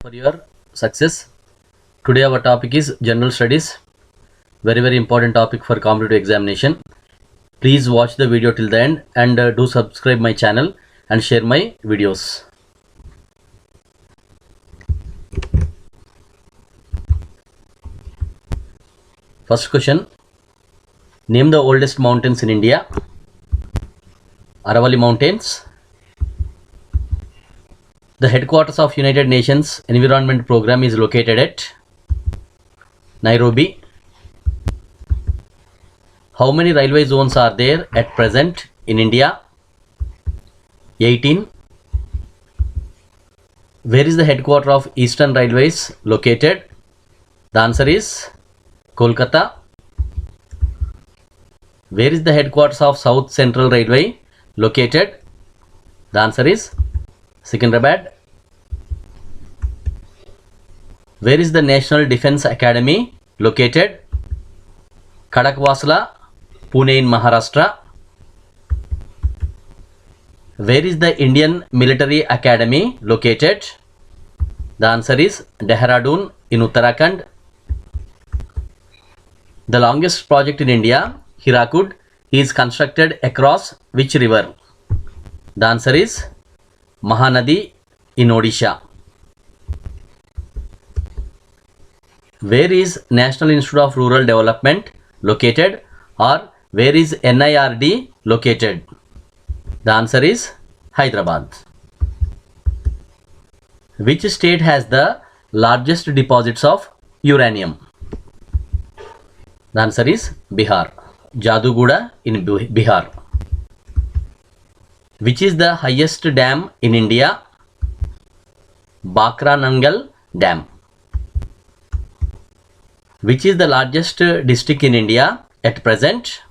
for your success. Today our topic is general studies. Very important topic for competitive examination. Please watch the video till the end and do subscribe my channel and share my videos. First question. Name the oldest mountains in India. Aravalli Mountains. The headquarters of United Nations Environment Program is located at Nairobi. How many railway zones are there at present in India? 18. Where is the headquarters of Eastern Railways located? The answer is Kolkata. Where is the headquarters of South Central Railway located? The answer is Secunderabad. Where is the National Defence Academy located? Khadakwasla, Pune in Maharashtra. Where is the Indian Military Academy located? The answer is Dehradun in Uttarakhand. The longest project in India, Hirakud, is constructed across which river? The answer is Mahanadi in Odisha. Where is National Institute of Rural Development located, or where is NIRD located? The answer is Hyderabad. Which state has the largest deposits of uranium? The answer is Bihar. Jaduguda in Bihar. Which is the highest dam in India? Bakra Nangal Dam. Which is the largest district in India at present?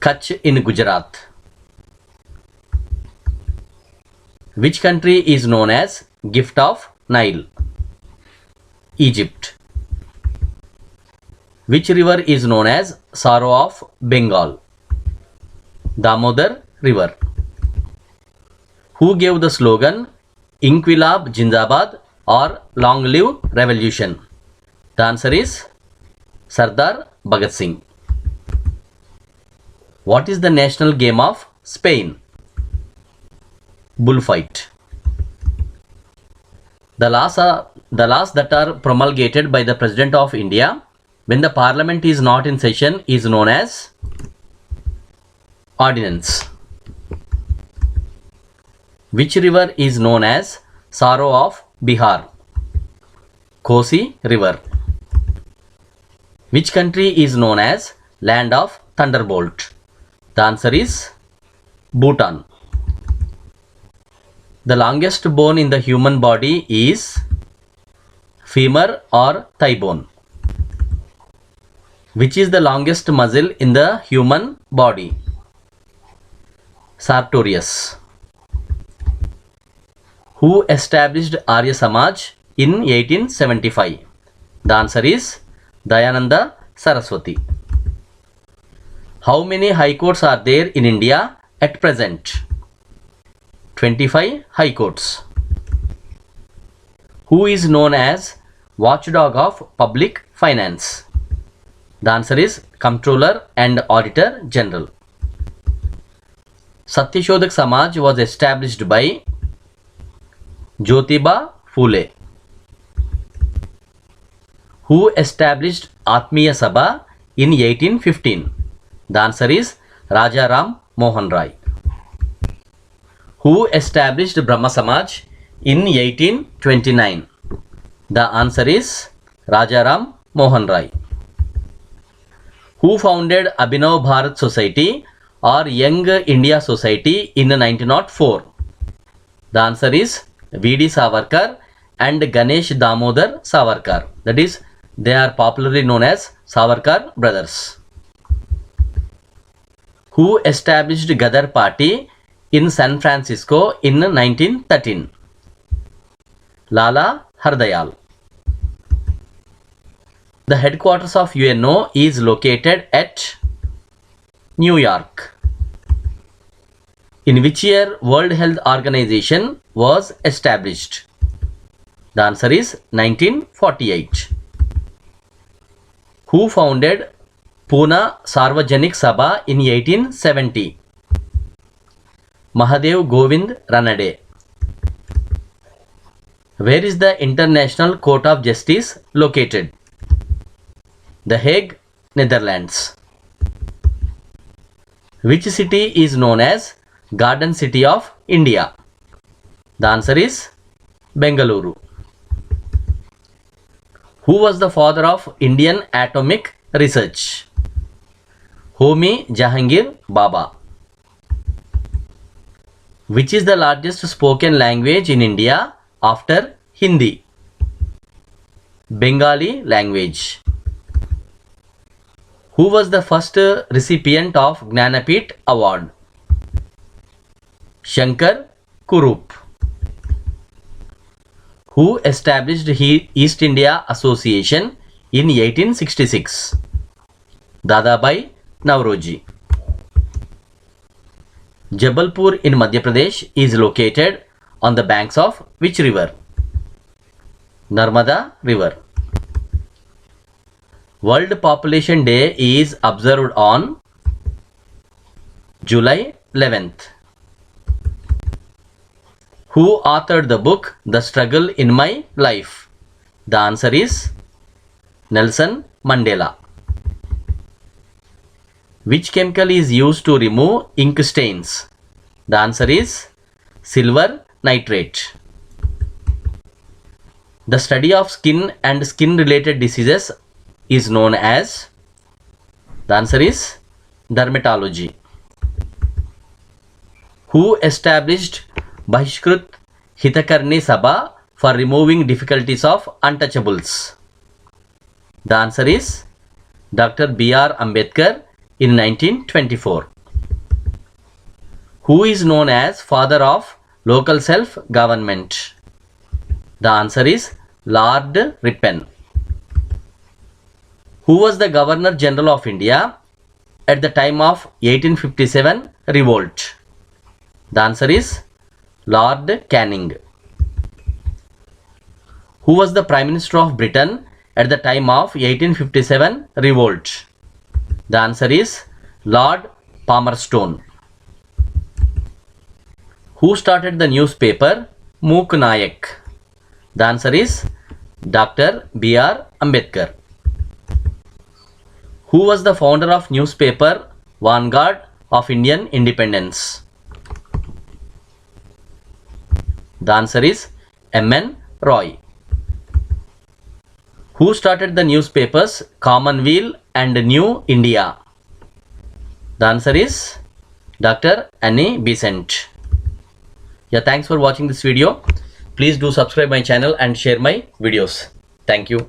Kutch in Gujarat. Which country is known as Gift of Nile? Egypt. Which river is known as Sorrow of Bengal? Damodar River. Who gave the slogan Inquilab Jindabad or Long Live Revolution? The answer is Sardar Bhagat Singh. What is the national game of Spain? Bullfight. The laws that are promulgated by the President of India when the Parliament is not in session is known as Ordinance. Which river is known as Sorrow of Bihar? Kosi River. Which country is known as Land of Thunderbolt? The answer is Bhutan. The longest bone in the human body is femur or thigh bone. Which is the longest muscle in the human body? Sartorius. Who established Arya Samaj in 1875? The answer is Dayananda Saraswati. How many high courts are there in India at present? 25 high courts. Who is known as watchdog of public finance? The answer is Comptroller and Auditor General. Satyashodak Samaj was established by Jyotiba Phule. Who established Atmiya Sabha in 1815? The answer is Raja Ram Mohan Rai. Who established Brahma Samaj in 1829? The answer is Raja Ram Mohan Rai. Who founded Abhinav Bharat Society or Young India Society in 1904? The answer is V.D. Savarkar and Ganesh Damodar Savarkar. That is, they are popularly known as Savarkar brothers. Who established Gadar Party in San Francisco in 1913? Lala Hardayal. The headquarters of UNO is located at New York. In which year World Health Organization was established? The answer is 1948. Who founded Pune Sarvajanik Sabha in 1870? Mahadev Govind Ranade. Where is the International Court of Justice located? The Hague, Netherlands. Which city is known as Garden City of India? The answer is Bengaluru. Who was the father of Indian atomic research? Homi Jahangir Baba. Which is the largest spoken language in India after Hindi? Bengali language. Who was the first recipient of Gnanapith Award? Shankar Kurup. Who established East India Association in 1866? Dadabhai Nauroji. Jabalpur in Madhya Pradesh is located on the banks of which river? Narmada River. World Population Day is observed on July 11th. Who authored the book The Struggle in My Life? The answer is Nelson Mandela. Which chemical is used to remove ink stains? The answer is silver nitrate. The study of skin and skin related diseases is known as? The answer is dermatology. Who established Bahishkrut Hitakarni Sabha for removing difficulties of untouchables? The answer is Dr. B.R. Ambedkar in 1924. Who is known as father of local self-government? The answer is Lord Ripon. Who was the Governor General of India at the time of 1857 revolt? The answer is Lord Canning. Who was the Prime Minister of Britain at the time of 1857 revolt? The answer is Lord Palmerston. Who started the newspaper Mook Nayak? The answer is Dr. B.R. Ambedkar. Who was the founder of newspaper Vanguard of Indian Independence? The answer is M.N. Roy. Who started the newspapers Commonweal and New India? The answer is Dr. Annie Besant. Yeah, thanks for watching this video. Please do subscribe my channel and share my videos. Thank you.